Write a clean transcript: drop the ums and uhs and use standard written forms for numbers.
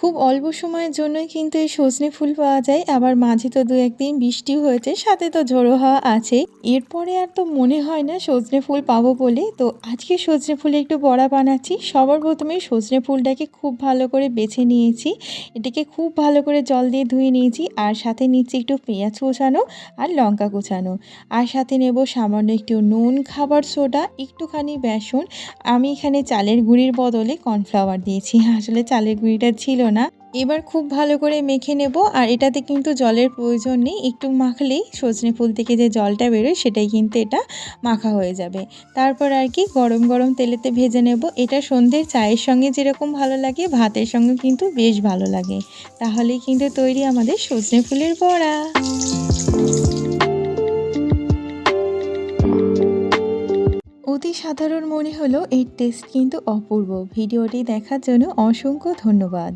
খুব অল্প সময়ের জন্যই কিন্তু এই সজনে ফুল পাওয়া যায়। আবার মাঝে তো ২-১ দিন বৃষ্টিও হয়েছে, সাথে তো ঝোড়ো হাওয়া আছেই। এরপরে আর তো মনে হয় না সজনে ফুল পাবো বলে। তো আজকে সজনে ফুলের একটু বড়া বানাচ্ছি। সবার ১ম এই সজনে ফুলটাকে খুব ভালো করে বেছে নিয়েছি। এটাকে খুব ভালো করে জল দিয়ে ধুয়ে নিয়েছি। আর সাথে নিচ্ছি একটু পেঁয়াজ কুচানো আর লঙ্কা কুচানো। আর সাথে নেব সামান্য একটু নুন, খাবার সোডা, একটুখানি বেসন। আমি এখানে চালের গুঁড়ির বদলে কর্নফ্লাওয়ার দিয়েছি। আসলে চালের গুঁড়িটা ছিল না। এবার খুব ভালো করে মেখে নেব। আর এটাতে কিন্তু জলের প্রয়োজন নেই। একটু মাখলেই সজনে ফুল থেকে যে জলটা বেরোয় সেটাই কিন্তু এটা মাখা হয়ে যাবে। তারপর আর কি গরম, গরম তেলেতে ভেজে নেব। এটা সন্ধ্যের চায়ের সঙ্গে যেরকম ভালো লাগে ভাতের সঙ্গেও কিন্তু বেশ ভালো লাগে। তাহলেই কিন্তু তৈরি আমাদের সজনে ফুলের বড়া। অতি সাধারণ মনে হলেও এর টেস্ট কিন্তু অপূর্ব। ভিডিওটি দেখার জন্য অসংখ্য ধন্যবাদ।